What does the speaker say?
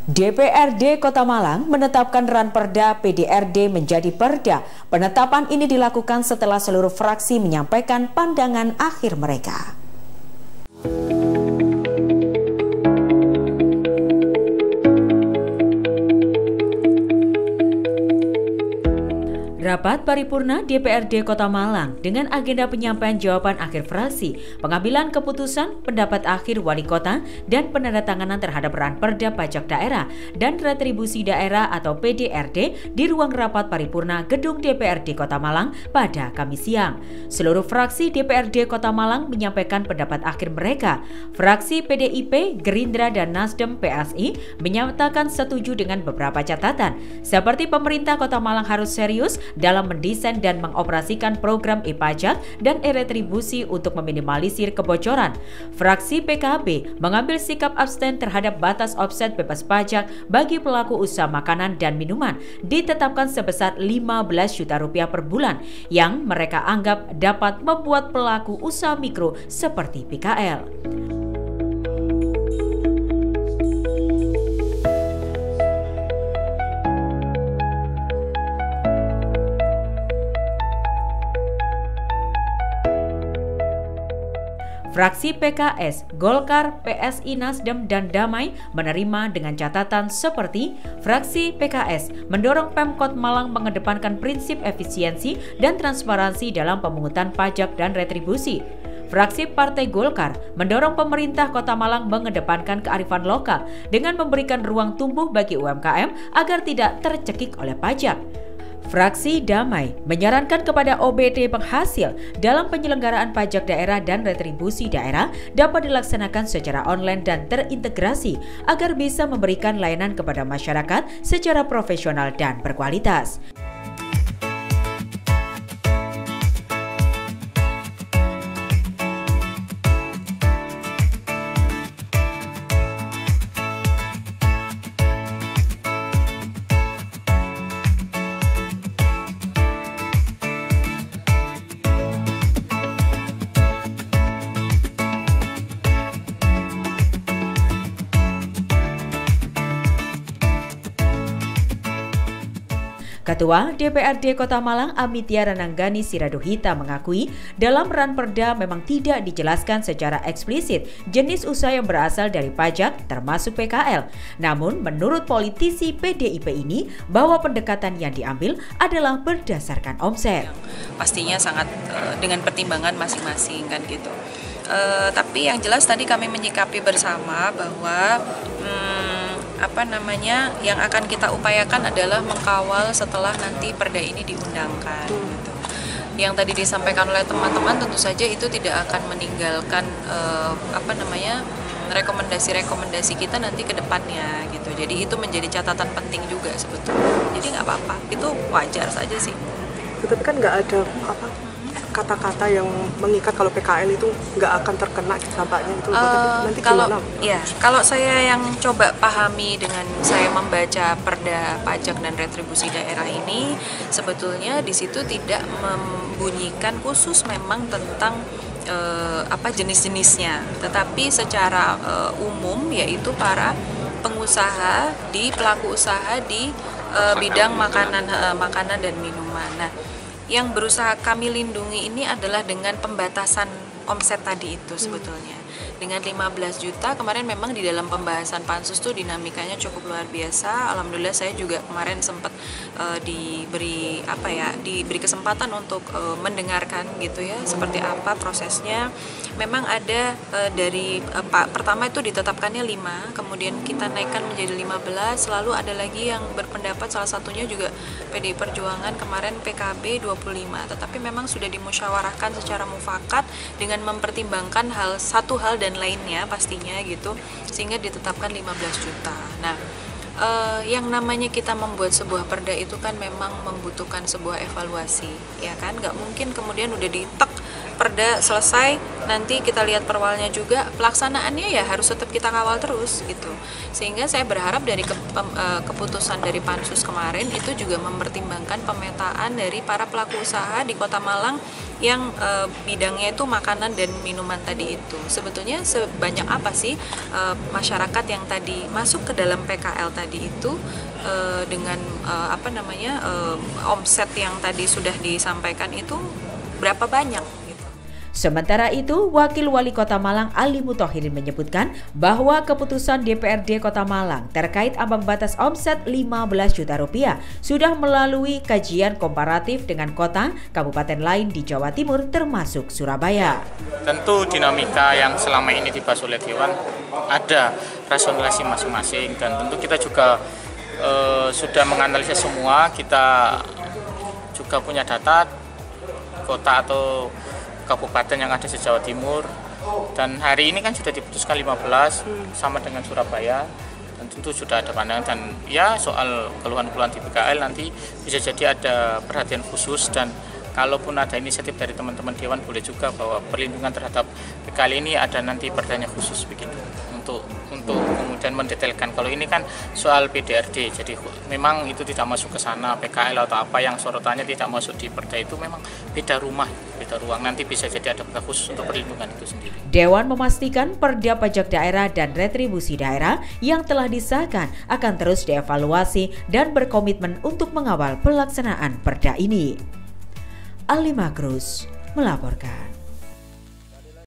DPRD Kota Malang menetapkan Ranperda PDRD menjadi Perda. Penetapan ini dilakukan setelah seluruh fraksi menyampaikan pandangan akhir mereka. Rapat paripurna DPRD Kota Malang dengan agenda penyampaian jawaban akhir fraksi, pengambilan keputusan, pendapat akhir wali kota, dan penandatanganan terhadap Ranperda Pajak Daerah dan Retribusi Daerah atau PDRD di ruang rapat paripurna Gedung DPRD Kota Malang pada Kamis siang. Seluruh fraksi DPRD Kota Malang menyampaikan pendapat akhir mereka. Fraksi PDIP, Gerindra, dan Nasdem PSI menyatakan setuju dengan beberapa catatan, seperti pemerintah Kota Malang harus serius dalam mendesain dan mengoperasikan program e-pajak dan e-retribusi untuk meminimalisir kebocoran. Fraksi PKB mengambil sikap abstain terhadap batas offset bebas pajak bagi pelaku usaha makanan dan minuman ditetapkan sebesar 15 juta rupiah per bulan yang mereka anggap dapat membuat pelaku usaha mikro seperti PKL. Fraksi PKS, Golkar, PSI, Nasdem, dan Damai menerima dengan catatan seperti fraksi PKS mendorong Pemkot Malang mengedepankan prinsip efisiensi dan transparansi dalam pemungutan pajak dan retribusi. Fraksi Partai Golkar mendorong pemerintah Kota Malang mengedepankan kearifan lokal dengan memberikan ruang tumbuh bagi UMKM agar tidak tercekik oleh pajak. Fraksi Damai menyarankan kepada OBD penghasil dalam penyelenggaraan pajak daerah dan retribusi daerah dapat dilaksanakan secara online dan terintegrasi agar bisa memberikan layanan kepada masyarakat secara profesional dan berkualitas. Ketua DPRD Kota Malang Amitya Rananggani Siraduhita mengakui dalam Ranperda memang tidak dijelaskan secara eksplisit jenis usaha yang berasal dari pajak termasuk PKL. Namun menurut politisi PDIP ini bahwa pendekatan yang diambil adalah berdasarkan omset. Pastinya sangat dengan pertimbangan masing-masing kan gitu. Tapi yang jelas tadi kami menyikapi bersama bahwa yang akan kita upayakan adalah mengkawal setelah nanti perda ini diundangkan gitu. Yang tadi disampaikan oleh teman-teman tentu saja itu tidak akan meninggalkan rekomendasi-rekomendasi kita nanti ke depannya gitu. Jadi itu menjadi catatan penting juga sebetulnya. Jadi nggak apa-apa, itu wajar saja sih. Tapi kan nggak ada kata-kata yang mengikat kalau PKL itu nggak akan terkena dampaknya itu nanti gimana? Kalau saya yang coba pahami dengan saya membaca Perda Pajak dan Retribusi Daerah ini, sebetulnya di situ tidak membunyikan khusus memang tentang jenis-jenisnya, tetapi secara umum yaitu para pengusaha pelaku usaha di bidang makanan dan minuman. Nah, yang berusaha kami lindungi ini adalah dengan pembatasan omset tadi itu sebetulnya. Dengan 15 juta kemarin memang di dalam pembahasan pansus tuh dinamikanya cukup luar biasa. Alhamdulillah saya juga kemarin sempat diberi kesempatan untuk mendengarkan gitu ya seperti apa prosesnya. Memang ada pertama itu ditetapkannya 5, kemudian kita naikkan menjadi 15, lalu ada lagi yang berpendapat salah satunya juga PDI Perjuangan kemarin PKB 25, tetapi memang sudah dimusyawarahkan secara mufakat dengan mempertimbangkan satu hal dan lainnya pastinya gitu, sehingga ditetapkan 15 juta. Nah, yang namanya kita membuat sebuah perda itu kan memang membutuhkan sebuah evaluasi, ya kan? Nggak mungkin kemudian udah ditek Perda selesai, nanti kita lihat perwalnya juga, pelaksanaannya ya harus tetap kita kawal terus gitu. Sehingga saya berharap dari keputusan dari Pansus kemarin itu juga mempertimbangkan pemetaan dari para pelaku usaha di Kota Malang yang bidangnya itu makanan dan minuman tadi itu. Sebetulnya sebanyak apa sih masyarakat yang tadi masuk ke dalam PKL tadi itu dengan omset yang tadi sudah disampaikan itu berapa banyak? Sementara itu, Wakil Wali Kota Malang Ali Muthohirin menyebutkan bahwa keputusan DPRD Kota Malang terkait ambang batas omset 15 juta rupiah sudah melalui kajian komparatif dengan kota, kabupaten lain di Jawa Timur termasuk Surabaya. Tentu dinamika yang selama ini dibahas oleh Dewan ada rasionalisasi masing-masing, dan tentu kita juga sudah menganalisis semua. Kita juga punya data kota atau kabupaten yang ada di Jawa Timur, dan hari ini kan sudah diputuskan 15 sama dengan Surabaya, dan tentu sudah ada pandangan. Dan ya soal keluhan-keluhan di PKL nanti bisa jadi ada perhatian khusus, dan kalaupun ada inisiatif dari teman-teman Dewan boleh juga bahwa perlindungan terhadap PKL ini ada nanti perdanya khusus begitu untuk kemudian mendetailkan. Kalau ini kan soal PDRD, jadi memang itu tidak masuk ke sana, PKL atau apa yang sorotannya tidak masuk di perda itu memang beda rumah, beda ruang. Nanti bisa jadi ada perda khusus untuk perlindungan itu sendiri. Dewan memastikan perda pajak daerah dan retribusi daerah yang telah disahkan akan terus dievaluasi dan berkomitmen untuk mengawal pelaksanaan perda ini. Ali Makrus melaporkan.